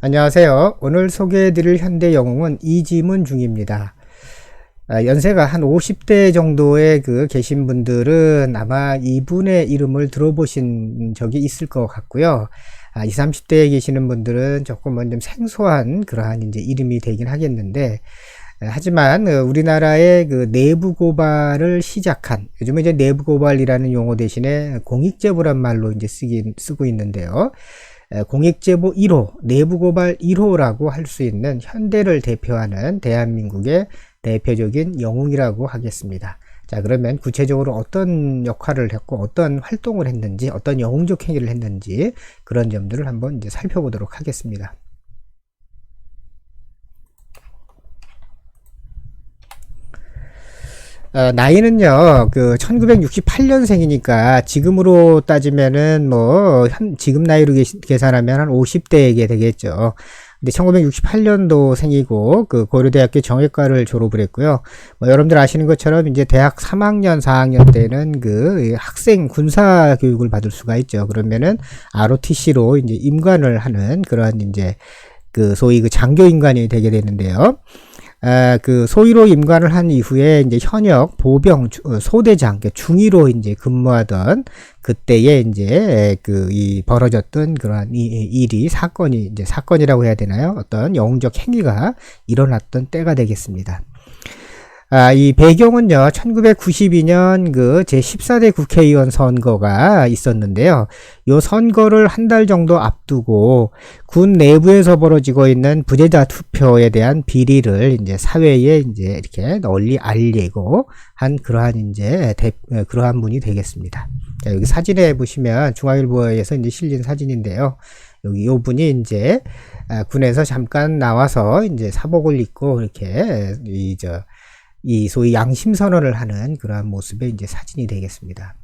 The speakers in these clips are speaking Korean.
안녕하세요. 오늘 소개해드릴 현대 영웅은 이지문 중입니다. 연세가 한 50대 정도의 계신 분들은 아마 이분의 이름을 들어보신 적이 있을 것 같고요. 20, 30대에 계시는 분들은 조금은 좀 생소한 그러한 이제 이름이 되긴 하겠는데, 하지만 우리나라의 내부 고발을 시작한, 요즘은 이제 내부 고발이라는 용어 대신에 공익제보란 말로 이제 쓰고 있는데요. 공익제보 1호, 내부고발 1호라고 할 수 있는 현대를 대표하는 대한민국의 대표적인 영웅이라고 하겠습니다. 자, 그러면 구체적으로 어떤 역할을 했고 어떤 활동을 했는지, 어떤 영웅적 행위를 했는지 그런 점들을 한번 이제 살펴보도록 하겠습니다. 나이는요, 1968년생이니까, 지금으로 따지면은, 지금 나이로 계산하면 한 50대에게 되겠죠. 근데 1968년도 생이고, 고려대학교 정외과를 졸업을 했고요. 여러분들 아시는 것처럼, 이제 대학 3학년, 4학년 때는 학생 군사 교육을 받을 수가 있죠. 그러면은, ROTC로 이제 임관을 하는 그런 이제, 소위 장교임관이 되게 되는데요. 소위로 임관을 한 이후에 이제 현역 보병 소대장 중위로 이제 근무하던 그때에 이제 이 벌어졌던 그러한 일이 사건이라고 해야 되나요? 어떤 영웅적 행위가 일어났던 때가 되겠습니다. 이 배경은요, 1992년 제14대 국회의원 선거가 있었는데요. 요 선거를 한 달 정도 앞두고 군 내부에서 벌어지고 있는 부재자 투표에 대한 비리를 이제 사회에 이제 이렇게 널리 알리고 한 그러한 그러한 분이 되겠습니다. 자, 여기 사진에 보시면 중앙일보에서 이제 실린 사진인데요. 여기 요 분이 이제 군에서 잠깐 나와서 이제 사복을 입고 이렇게 이 소위 양심 선언을 하는 그러한 모습의 이제 사진이 되겠습니다.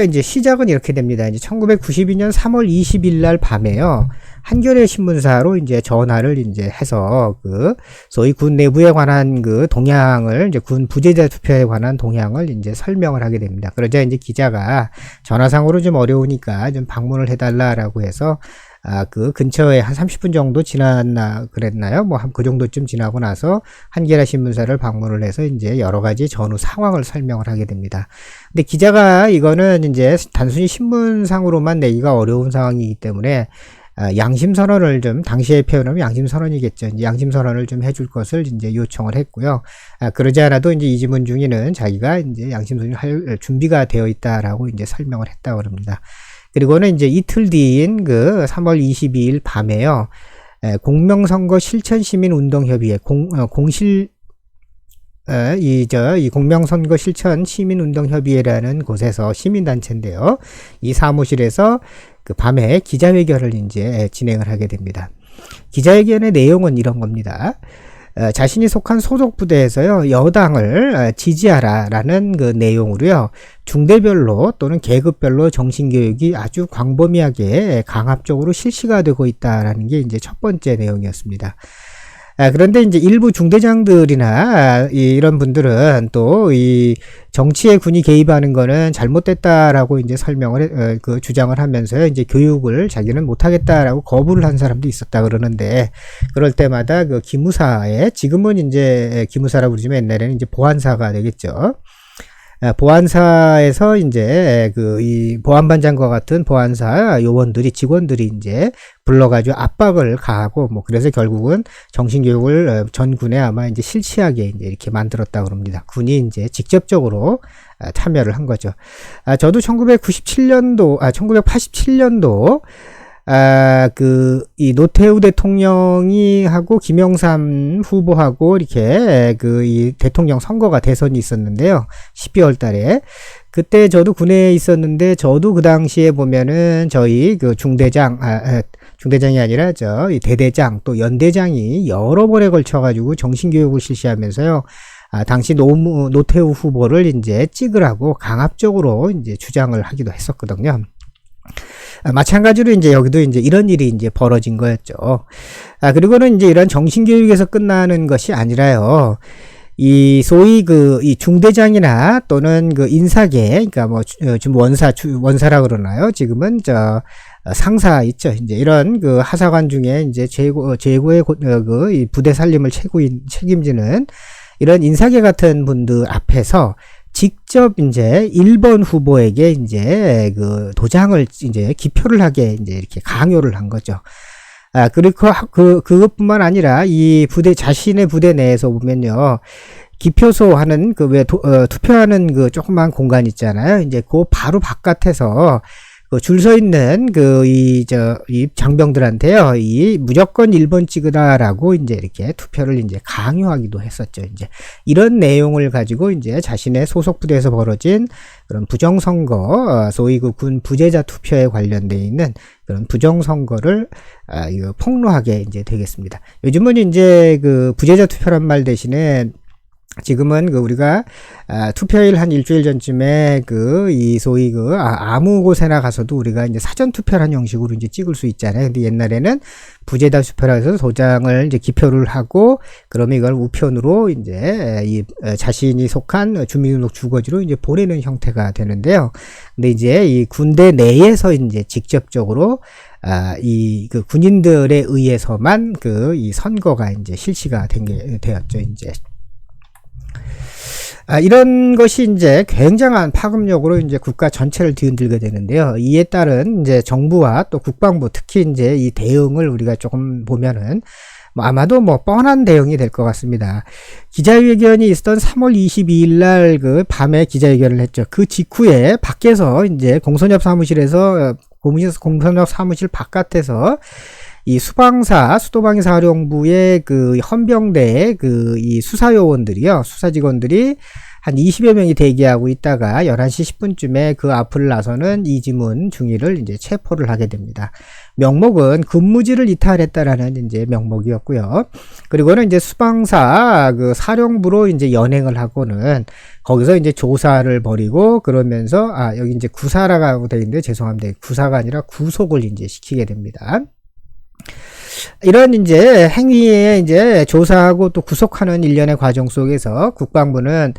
이제 시작은 이렇게 됩니다. 이제 1992년 3월 20일 날 밤에요. 한겨레 신문사로 이제 전화를 이제 해서 소위 군 내부에 관한 동향을 이제 군 부재자 투표에 관한 동향을 이제 설명을 하게 됩니다. 그러자 이제 기자가 전화상으로 좀 어려우니까 좀 방문을 해달라라고 해서 근처에 한 30분 정도 지났나 그랬나요? 그 정도쯤 지나고 나서 한겨레 신문사를 방문을 해서 이제 여러 가지 전후 상황을 설명을 하게 됩니다. 근데 기자가 이거는 이제 단순히 신문상으로만 내기가 어려운 상황이기 때문에 양심선언을 좀, 당시에 표현하면 양심선언이겠죠. 이제 양심선언을 좀 해줄 것을 이제 요청을 했고요. 그러지 않아도 이제 이지문 중위는 자기가 이제 양심선언을 할 준비가 되어 있다라고 이제 설명을 했다고 합니다. 그리고는 이제 이틀 뒤인 3월 22일 밤에요. 공명선거 실천시민운동협의회 이 공명선거 실천 시민운동협의회라는 곳에서 시민단체인데요. 이 사무실에서 밤에 기자회견을 이제 진행을 하게 됩니다. 기자회견의 내용은 이런 겁니다. 자신이 속한 소속 부대에서요, 여당을 지지하라라는 내용으로요, 중대별로 또는 계급별로 정신교육이 아주 광범위하게 강압적으로 실시가 되고 있다라는 게 이제 첫 번째 내용이었습니다. 그런데 이제 일부 중대장들이나 이런 분들은 또 이 정치에 군이 개입하는 거는 잘못됐다라고 이제 주장을 하면서요, 이제 교육을 자기는 못하겠다라고 거부를 한 사람도 있었다 그러는데, 그럴 때마다 기무사에, 지금은 이제 기무사라고 부르지만 옛날에는 이제 보안사가 되겠죠. 보안사에서 이제 이 보안반장과 같은 보안사 요원들이, 직원들이 이제 불러가지고 압박을 가하고 그래서 결국은 정신교육을 전군에 아마 이제 실시하게 이제 이렇게 만들었다고 합니다. 군이 이제 직접적으로 참여를 한 거죠. 저도 1987년도 이 노태우 대통령이 하고 김영삼 후보하고 이렇게 이 대통령 선거가 대선이 있었는데요. 12월 달에. 그때 저도 군에 있었는데, 저도 그 당시에 보면은 저희 중대장이 아니라 이 대대장 또 연대장이 여러 번에 걸쳐가지고 정신교육을 실시하면서요. 당시 노태우 후보를 이제 찍으라고 강압적으로 이제 주장을 하기도 했었거든요. 마찬가지로 이제 여기도 이제 이런 일이 이제 벌어진 거였죠. 그리고는 이제 이런 정신교육에서 끝나는 것이 아니라요. 이 소위 이 중대장이나 또는 그 인사계, 그러니까 뭐 지금 원사라 그러나요? 지금은 상사 있죠. 이제 이런 그 하사관 중에 이제 최고의 이 부대 살림을 책임지는 이런 인사계 같은 분들 앞에서 직접 이제 1번 후보에게 이제 그 도장을 이제 기표를 하게 이제 이렇게 강요를 한 거죠. 그리고 그것뿐만 아니라 이 자신의 부대 내에서 보면요. 기표소 하는 투표하는 그 조그만 공간 있잖아요. 이제 그 바로 바깥에서 줄 서 있는 이 장병들한테요. 무조건 1번 찍으라라고 이제 이렇게 투표를 이제 강요하기도 했었죠. 이제 이런 내용을 가지고 이제 자신의 소속 부대에서 벌어진 그런 부정선거, 소위 그 군 부재자 투표에 관련되어 있는 그런 부정선거를 폭로하게 이제 되겠습니다. 요즘은 이제 그 부재자 투표란 말 대신에 지금은 우리가 투표일 한 일주일 전쯤에 소위 아무 곳에나 가서도 우리가 이제 사전 투표라는 형식으로 이제 찍을 수 있잖아요. 근데 옛날에는 부재자 투표라 해서 도장을 이제 기표를 하고 그러면 이걸 우편으로 이제 자신이 속한 주민등록 주거지로 이제 보내는 형태가 되는데요. 근데 이제 이 군대 내에서 이제 직접적으로 군인들에 의해서만 이 선거가 이제 실시가 되었죠. 이제. 이런 것이 이제 굉장한 파급력으로 이제 국가 전체를 뒤흔들게 되는데요. 이에 따른 이제 정부와 또 국방부, 특히 이제 이 대응을 우리가 조금 보면은 아마도 뻔한 대응이 될 것 같습니다. 기자회견이 있었던 3월 22일 날 밤에 기자회견을 했죠. 그 직후에 밖에서 이제 공선협 사무실 바깥에서 이 수도방위 사령부의 헌병대의 이 수사요원들이요, 수사직원들이 한 20여 명이 대기하고 있다가 11시 10분쯤에 그 앞을 나서는 이지문 중위를 이제 체포를 하게 됩니다. 명목은 근무지를 이탈했다라는 이제 명목이었고요. 그리고는 이제 수방사 사령부로 이제 연행을 하고는 거기서 이제 조사를 벌이고 그러면서 여기 이제 구사라고 되어 있는데 죄송합니다. 구사가 아니라 구속을 이제 시키게 됩니다. 이런 이제 행위에 이제 조사하고 또 구속하는 일련의 과정 속에서 국방부는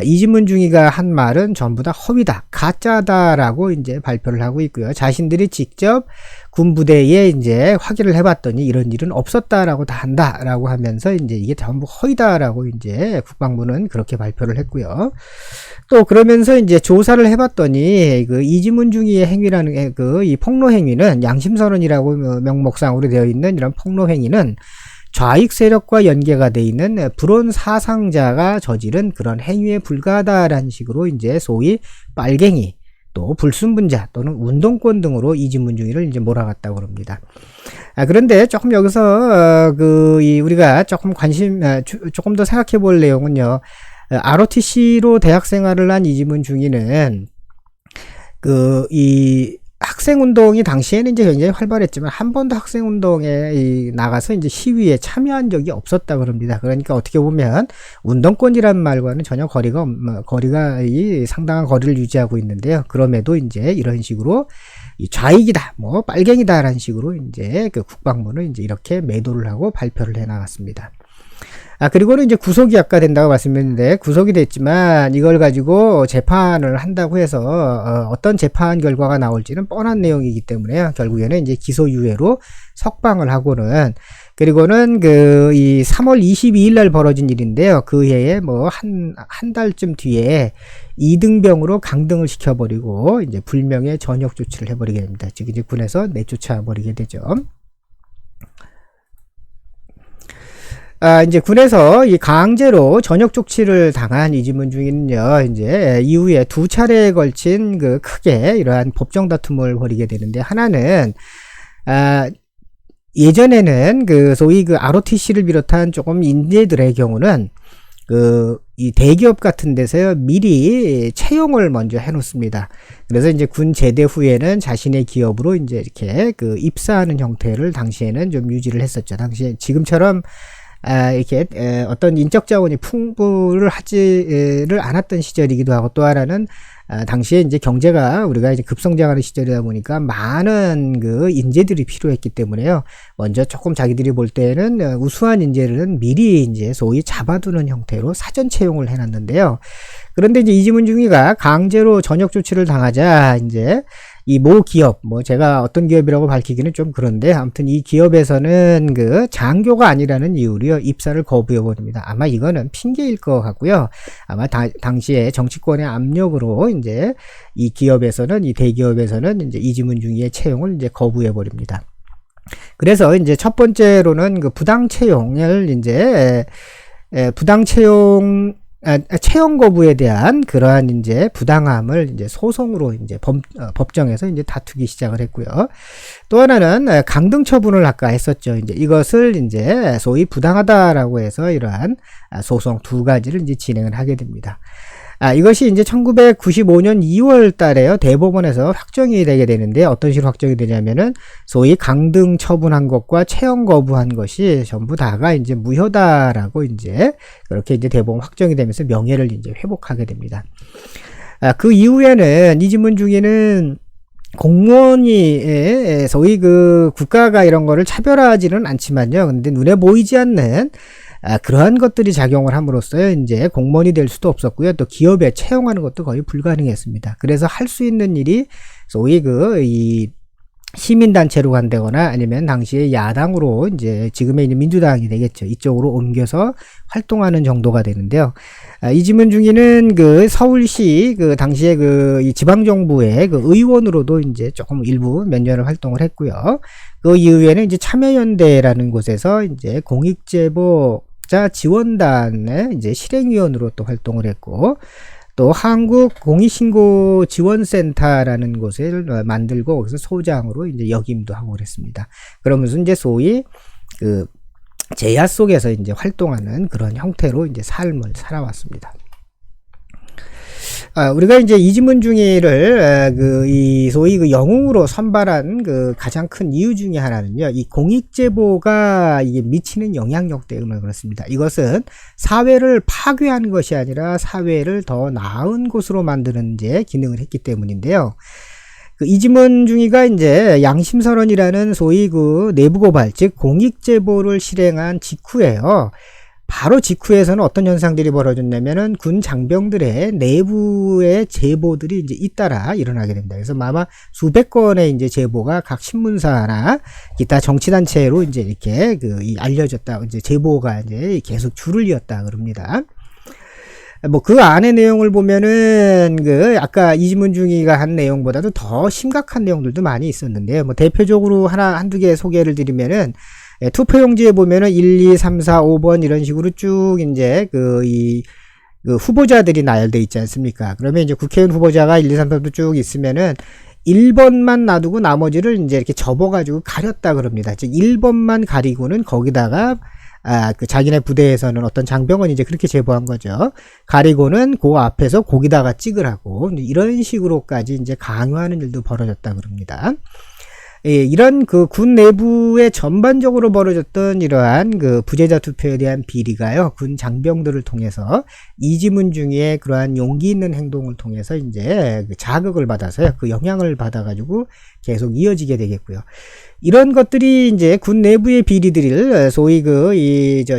이지문 중위가 한 말은 전부 다 허위다, 가짜다라고 이제 발표를 하고 있고요. 자신들이 직접 군부대에 이제 확인을 해봤더니 이런 일은 없었다라고 다 한다라고 하면서 이제 이게 전부 허위다라고 이제 국방부는 그렇게 발표를 했고요. 또 그러면서 이제 조사를 해봤더니 이지문 중위의 행위라는 이 폭로 행위는 양심선언이라고 명목상으로 되어 있는 이런 폭로 행위는 좌익 세력과 연계가 되어 있는 불온 사상자가 저지른 그런 행위에 불과하다라는 식으로 이제 소위 빨갱이 또 불순분자 또는 운동권 등으로 이지문 중위를 이제 몰아갔다고 합니다. 그런데 조금 여기서 우리가 조금 조금 더 생각해 볼 내용은요. ROTC로 대학 생활을 한 이지문 중위는 이 학생운동이 당시에는 이제 굉장히 활발했지만 한 번도 학생운동에 나가서 이제 시위에 참여한 적이 없었다 그럽니다. 그러니까 어떻게 보면 운동권이란 말과는 전혀 거리가 상당한 거리를 유지하고 있는데요. 그럼에도 이제 이런 식으로 좌익이다, 빨갱이다라는 식으로 이제 국방부는 이제 이렇게 매도를 하고 발표를 해 나갔습니다. 그리고는 이제 구속이 아까 된다고 말씀드렸는데 구속이 됐지만 이걸 가지고 재판을 한다고 해서 어떤 재판 결과가 나올지는 뻔한 내용이기 때문에 결국에는 이제 기소유예로 석방을 하고는 그리고는 이 3월 22일 날 벌어진 일인데요. 그 해에 한 달쯤 뒤에 이등병으로 강등을 시켜버리고 이제 불명예 전역 조치를 해버리게 됩니다. 즉 이제 군에서 내쫓아 버리게 되죠. 이제 군에서 이 강제로 전역 조치를 당한 이지문 중위는요, 이제 이후에 두 차례에 걸친 크게 이러한 법정 다툼을 벌이게 되는데, 하나는, 예전에는 소위 ROTC를 비롯한 조금 인재들의 경우는 이 대기업 같은 데서 미리 채용을 먼저 해 놓습니다. 그래서 이제 군 제대 후에는 자신의 기업으로 이제 이렇게 입사하는 형태를 당시에는 좀 유지를 했었죠. 당시에 지금처럼 이렇게 어떤 인적 자원이 풍부를 하지를 않았던 시절이기도 하고 또 하나는 당시에 이제 경제가 우리가 이제 급성장하는 시절이다 보니까 많은 그 인재들이 필요했기 때문에요. 먼저 조금 자기들이 볼 때는 우수한 인재를 미리 이제 소위 잡아두는 형태로 사전 채용을 해놨는데요. 그런데 이제 이지문 중위가 강제로 전역 조치를 당하자 이제 이 모 기업, 뭐 제가 어떤 기업이라고 밝히기는 좀 그런데 아무튼 이 기업에서는 그 장교가 아니라는 이유로 입사를 거부해 버립니다. 아마 이거는 핑계일 것 같고요. 아마 당시에 정치권의 압력으로 이제 이 기업에서는 이 대기업에서는 이제 이지문 중위의 채용을 이제 거부해 버립니다. 그래서 이제 첫 번째로는 그 부당 채용을 이제 부당 채용 채용 거부에 대한 그러한 이제 부당함을 이제 소송으로 이제 법정에서 이제 다투기 시작을 했고요. 또 하나는 강등 처분을 아까 했었죠. 이제 이것을 이제 소위 부당하다라고 해서 이러한 소송 두 가지를 이제 진행을 하게 됩니다. 이것이 이제 1995년 2월 달에요. 대법원에서 확정이 되게 되는데 어떤 식으로 확정이 되냐면은 소위 강등 처분한 것과 채용 거부한 것이 전부 다가 이제 무효다라고 이제 그렇게 이제 대법원 확정이 되면서 명예를 이제 회복하게 됩니다. 그 이후에는 이지문 중위는 공무원이 소위 그 국가가 이런 거를 차별하지는 않지만요. 근데 눈에 보이지 않는 그러한 것들이 작용을 함으로써 이제 공무원이 될 수도 없었고요. 또 기업에 채용하는 것도 거의 불가능했습니다. 그래서 할 수 있는 일이 소위 이 시민단체로 간다거나 아니면 당시에 야당으로 이제 지금의 있는 민주당이 되겠죠. 이쪽으로 옮겨서 활동하는 정도가 되는데요. 이지문 중위는 그 서울시 그 당시에 이 지방정부의 그 의원으로도 이제 조금 일부 몇 년을 활동을 했고요. 그 이후에는 이제 참여연대라는 곳에서 이제 공익제보자 지원단의 이제 실행위원으로 또 활동을 했고, 또 한국 공익신고지원센터라는 곳을 만들고 거기서 소장으로 이제 역임도 하고 그랬습니다. 그러면서 이제 소위 그 제야 속에서 이제 활동하는 그런 형태로 이제 삶을 살아왔습니다. 우리가 이제 이지문 중위를 이 소위 그 영웅으로 선발한 그 가장 큰 이유 중에 하나는요, 이 공익제보가 이게 미치는 영향력 때문에 그렇습니다. 이것은 사회를 파괴하는 것이 아니라 사회를 더 나은 곳으로 만드는 이제 기능을 했기 때문인데요. 그 이지문 중위가 이제 양심선언이라는 소위 그 내부고발, 즉 공익제보를 실행한 직후에요. 바로 직후에서는 어떤 현상들이 벌어졌냐면은 군 장병들의 내부의 제보들이 이제 잇따라 일어나게 됩니다. 그래서 아마 수백 건의 이제 제보가 각 신문사나 기타 정치단체로 이제 이렇게 알려졌다, 이제 제보가 이제 계속 줄을 이었다 그럽니다. 뭐 그 안의 내용을 보면은 아까 이지문 중위가 한 내용보다도 더 심각한 내용들도 많이 있었는데요. 뭐 대표적으로 한두 개 소개를 드리면은, 투표용지에 보면은 1, 2, 3, 4, 5번 이런 식으로 쭉 이제 그 후보자들이 나열되어 있지 않습니까? 그러면 이제 국회의원 후보자가 1, 2, 3, 4도 쭉 있으면은 1번만 놔두고 나머지를 이제 이렇게 접어가지고 가렸다 그럽니다. 즉 1번만 가리고는 거기다가 그 자기네 부대에서는 어떤 장병은 이제 그렇게 제보한 거죠. 가리고는 그 앞에서 거기다가 찍으라고, 이런 식으로까지 이제 강요하는 일도 벌어졌다 그럽니다. 예, 이런 그 군 내부에 전반적으로 벌어졌던 이러한 그 부재자 투표에 대한 비리가요, 군 장병들을 통해서 이지문 중위의 그러한 용기 있는 행동을 통해서 이제 자극을 받아서요, 그 영향을 받아가지고 계속 이어지게 되겠고요. 이런 것들이 이제 군 내부의 비리들을 소위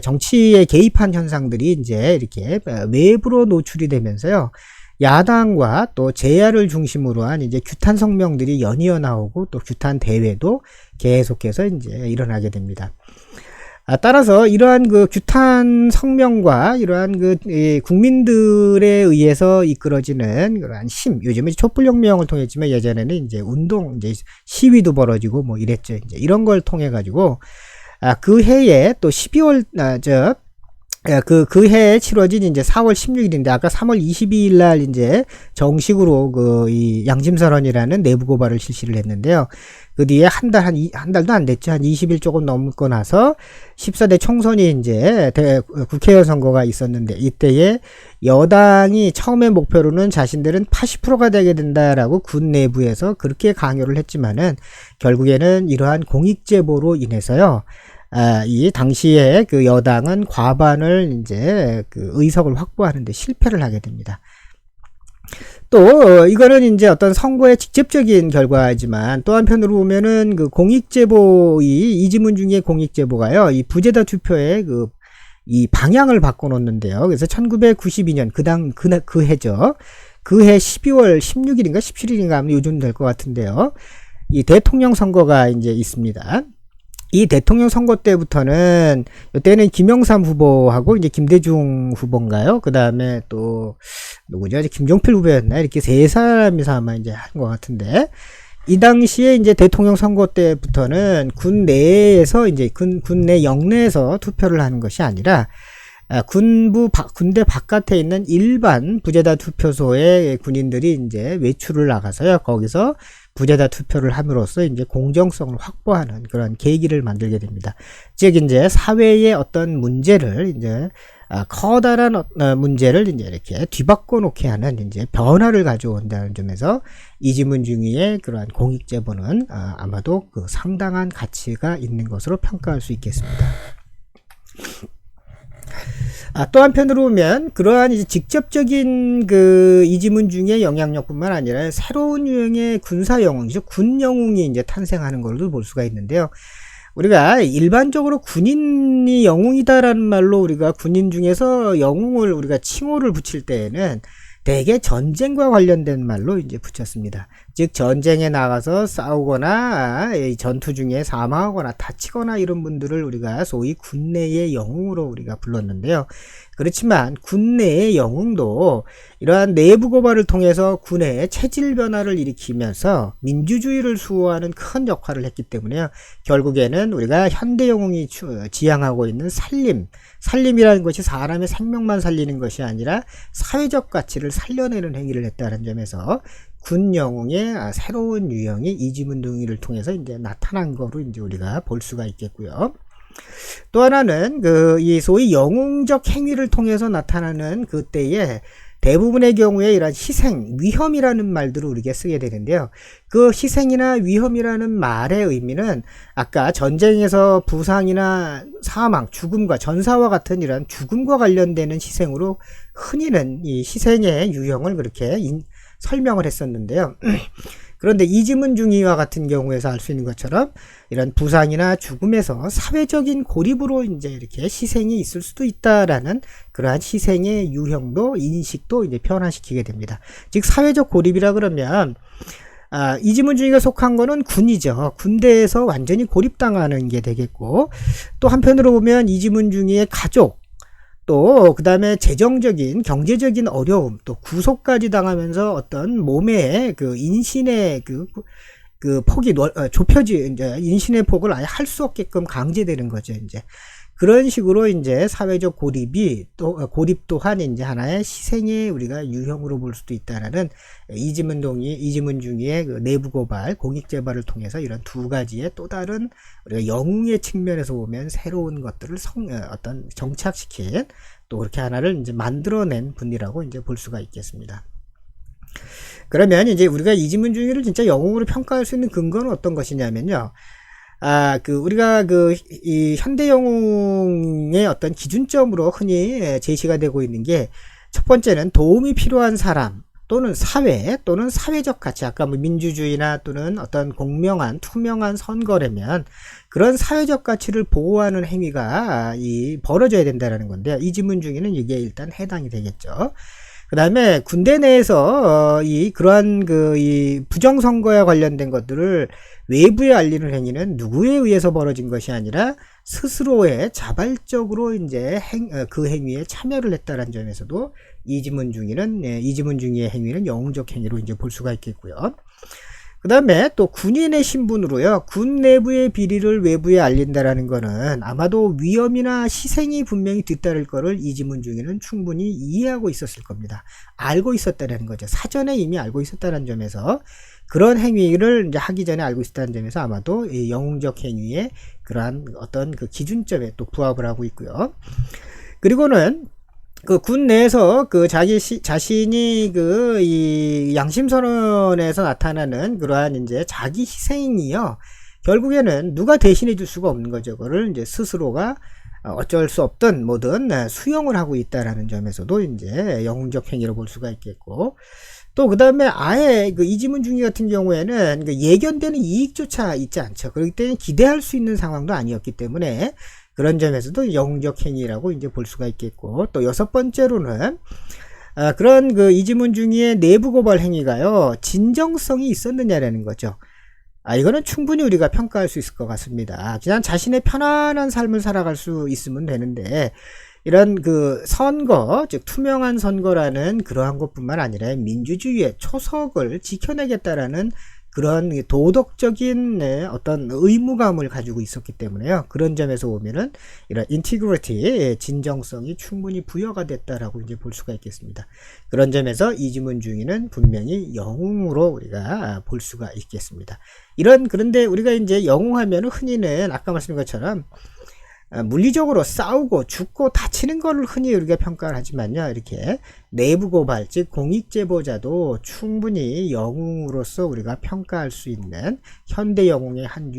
정치에 개입한 현상들이 이제 이렇게 외부로 노출이 되면서요, 야당과 또 제야를 중심으로 한 이제 규탄 성명들이 연이어 나오고 또 규탄 대회도 계속해서 이제 일어나게 됩니다. 따라서 이러한 그 규탄 성명과 이러한 국민들에 의해서 이끌어지는 그러한 요즘에 촛불혁명을 통했지만 예전에는 이제 운동, 이제 시위도 벌어지고 뭐 이랬죠. 이제 이런 걸 통해 가지고 그 해에 또 12월 그 해에 치러진 이제 4월 16일인데 아까 3월 22일 날 이제 정식으로 이 양심선언이라는 내부 고발을 실시를 했는데요. 그 뒤에 한 달도 안 됐죠. 한 20일 조금 넘고 나서 14대 총선이 이제 국회의원 선거가 있었는데, 이때에 여당이 처음에 목표로는 자신들은 80%가 되게 된다라고 군 내부에서 그렇게 강요를 했지만은 결국에는 이러한 공익제보로 인해서요, 이 당시에 그 여당은 과반을 이제 그 의석을 확보하는데 실패를 하게 됩니다. 이거는 이제 어떤 선거의 직접적인 결과이지만 또 한편으로 보면은 그 공익제보, 이지문 중에 공익제보가요, 이 부재다 투표의 이 방향을 바꿔놓는데요. 그래서 1992년, 그 해죠. 그 해 12월 16일인가 17일인가 하면 요즘 될 것 같은데요. 이 대통령 선거가 이제 있습니다. 이 대통령 선거 때부터는, 이때는 김영삼 후보하고 이제 김대중 후보인가요? 그 다음에 또, 누구죠? 김종필 후보였나? 이렇게 세 사람이서 아마 이제 한 것 같은데, 이 당시에 이제 대통령 선거 때부터는 군 내에서 이제 군내 영내에서 투표를 하는 것이 아니라, 군대 바깥에 있는 일반 부재다 투표소에 군인들이 이제 외출을 나가서요. 거기서 부재다 투표를 함으로써 이제 공정성을 확보하는 그런 계기를 만들게 됩니다. 즉 이제 사회의 어떤 문제를 이제 커다란 문제를 이제 이렇게 뒤바꿔 놓게 하는 이제 변화를 가져온다는 점에서 이지문 중위의 그러한 공익 제보는 아마도 그 상당한 가치가 있는 것으로 평가할 수 있겠습니다. 또 한편으로 보면 그러한 이제 직접적인 그 이지문 중의 영향력뿐만 아니라 새로운 유형의 군사 영웅이죠. 군 영웅이 이제 탄생하는 걸로 볼 수가 있는데요. 우리가 일반적으로 군인이 영웅이다라는 말로 우리가 군인 중에서 영웅을 우리가 칭호를 붙일 때에는 대개 전쟁과 관련된 말로 이제 붙였습니다. 즉 전쟁에 나가서 싸우거나 전투 중에 사망하거나 다치거나 이런 분들을 우리가 소위 군내의 영웅으로 우리가 불렀는데요. 그렇지만 군내의 영웅도 이러한 내부 고발을 통해서 군의 체질 변화를 일으키면서 민주주의를 수호하는 큰 역할을 했기 때문에요. 결국에는 우리가 현대 영웅이 지향하고 있는 살림이라는 것이 사람의 생명만 살리는 것이 아니라 사회적 가치를 살려내는 행위를 했다는 점에서 군 영웅의 새로운 유형이 이지문 등을 통해서 이제 나타난 거로 이제 우리가 볼 수가 있겠고요. 또 하나는 이 소위 영웅적 행위를 통해서 나타나는 그때의 대부분의 경우에 이런 희생, 위험이라는 말들을 우리가 쓰게 되는데요. 그 희생이나 위험이라는 말의 의미는 아까 전쟁에서 부상이나 사망, 죽음과 전사와 같은 이런 죽음과 관련되는 희생으로 흔히는 이 희생의 유형을 그렇게 설명을 했었는데요. 그런데 이지문 중위와 같은 경우에서 알 수 있는 것처럼 이런 부상이나 죽음에서 사회적인 고립으로 이제 이렇게 희생이 있을 수도 있다라는 그러한 희생의 유형도 인식도 이제 변화시키게 됩니다. 즉 사회적 고립이라 그러면 이지문 중위가 속한 거는 군이죠. 군대에서 완전히 고립당하는 게 되겠고, 또 한편으로 보면 이지문 중위의 가족, 또 그 다음에 재정적인 경제적인 어려움, 또 구속까지 당하면서 어떤 몸의 그 인신의 그 폭이 이제 인신의 폭을 아예 할 수 없게끔 강제되는 거죠. 이제 그런 식으로 이제 사회적 고립이 고립 또한 이제 하나의 희생의 우리가 유형으로 볼 수도 있다라는 이지문 중위의 그 내부 고발, 공익 재발을 통해서 이런 두 가지의 또 다른 우리가 영웅의 측면에서 보면 새로운 것들을 어떤 정착시킨 또 그렇게 하나를 이제 만들어낸 분이라고 이제 볼 수가 있겠습니다. 그러면 이제 우리가 이지문 중위를 진짜 영웅으로 평가할 수 있는 근거는 어떤 것이냐면요. 우리가 이 현대 영웅의 어떤 기준점으로 흔히 제시가 되고 있는 게, 첫 번째는 도움이 필요한 사람 또는 사회 또는 사회적 가치, 아까 뭐 민주주의나 또는 어떤 공명한 투명한 선거라면 그런 사회적 가치를 보호하는 행위가 벌어져야 된다는 건데요. 이지문 중에는 이게 일단 해당이 되겠죠. 그 다음에 군대 내에서 그러한 이 부정선거와 관련된 것들을 외부에 알리는 행위는 누구에 의해서 벌어진 것이 아니라 스스로의 자발적으로 이제 그 행위에 참여를 했다는 점에서도 이지문 중위의 행위는 영웅적 행위로 이제 볼 수가 있겠고요. 그 다음에 또 군인의 신분으로요, 군 내부의 비리를 외부에 알린다라는 거는 아마도 위험이나 희생이 분명히 뒤따를 거를 이지문 중위는 충분히 이해하고 있었을 겁니다. 알고 있었다는 거죠. 사전에 이미 알고 있었다는 점에서 그런 행위를 이제 하기 전에 알고 있었다는 점에서 아마도 이 영웅적 행위의 그러한 어떤 그 기준점에 또 부합을 하고 있고요. 그리고는 그 군 내에서 그 자신이 이 양심선언에서 나타나는 그러한 이제 자기 희생이요, 결국에는 누가 대신해 줄 수가 없는 거죠. 그거를 이제 스스로가 어쩔 수 없든 뭐든 수용을 하고 있다라는 점에서도 이제 영웅적 행위로 볼 수가 있겠고, 또 그 다음에 아예 그 이지문 중위 같은 경우에는 그 예견되는 이익조차 있지 않죠. 그렇기 때문에 기대할 수 있는 상황도 아니었기 때문에 그런 점에서도 영웅적 행위라고 이제 볼 수가 있겠고, 또 여섯 번째로는 그런 그 이지문 중위의 내부 고발 행위가요, 진정성이 있었느냐라는 거죠. 이거는 충분히 우리가 평가할 수 있을 것 같습니다. 그냥 자신의 편안한 삶을 살아갈 수 있으면 되는데, 이런 그 선거, 즉 투명한 선거라는 그러한 것뿐만 아니라 민주주의의 초석을 지켜내겠다라는 그런 도덕적인 어떤 의무감을 가지고 있었기 때문에요. 그런 점에서 보면은 이런 인티그리티, 진정성이 충분히 부여가 됐다라고 이제 볼 수가 있겠습니다. 그런 점에서 이지문 중위는 분명히 영웅으로 우리가 볼 수가 있겠습니다. 그런데 우리가 이제 영웅하면 흔히는 아까 말씀드린 것처럼 물리적으로 싸우고 죽고 다치는 것을 흔히 우리가 평가를 하지만요, 이렇게 내부 고발, 즉 공익제보자도 충분히 영웅으로서 우리가 평가할 수 있는 현대 영웅의 한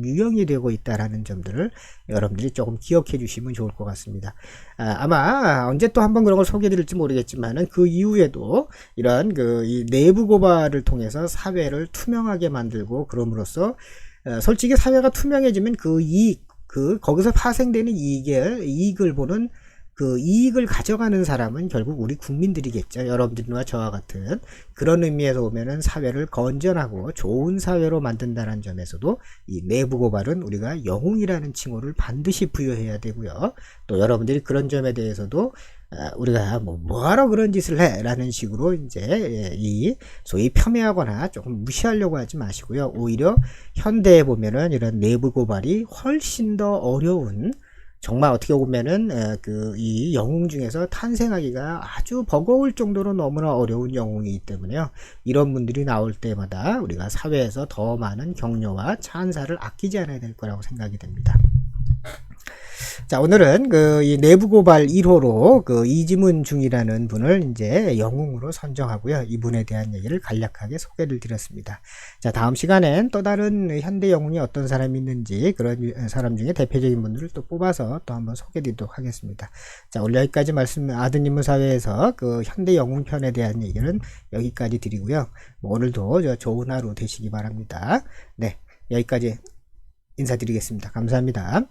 유형이 되고 있다라는 점들을 여러분들이 조금 기억해 주시면 좋을 것 같습니다. 아마 언제 또 한번 그런 걸 소개해 드릴지 모르겠지만은 그 이후에도 이런 이 내부 고발을 통해서 사회를 투명하게 만들고, 그럼으로써 솔직히 사회가 투명해지면 거기서 파생되는 이익을 보는 그 이익을 가져가는 사람은 결국 우리 국민들이겠죠. 여러분들과 저와 같은 그런 의미에서 보면은 사회를 건전하고 좋은 사회로 만든다는 점에서도 이 내부 고발은 우리가 영웅이라는 칭호를 반드시 부여해야 되고요. 또 여러분들이 그런 점에 대해서도 우리가 뭐하러 그런 짓을 해? 라는 식으로 이제 이 소위 폄훼하거나 조금 무시하려고 하지 마시고요. 오히려 현대에 보면은 이런 내부 고발이 훨씬 더 어려운, 정말 어떻게 보면은 이 영웅 중에서 탄생하기가 아주 버거울 정도로 너무나 어려운 영웅이기 때문에요. 이런 분들이 나올 때마다 우리가 사회에서 더 많은 격려와 찬사를 아끼지 않아야 될 거라고 생각이 됩니다. 자, 오늘은 이 내부 고발 1호로 이지문 중이라는 분을 이제 영웅으로 선정하고요. 이분에 대한 얘기를 간략하게 소개를 드렸습니다. 자, 다음 시간엔 또 다른 현대 영웅이 어떤 사람이 있는지, 그런 사람 중에 대표적인 분들을 또 뽑아서 또 한번 소개해 드리도록 하겠습니다. 자, 오늘 여기까지 아드님은 사회에서 그 현대 영웅 편에 대한 얘기는 여기까지 드리고요. 오늘도 좋은 하루 되시기 바랍니다. 네, 여기까지 인사드리겠습니다. 감사합니다.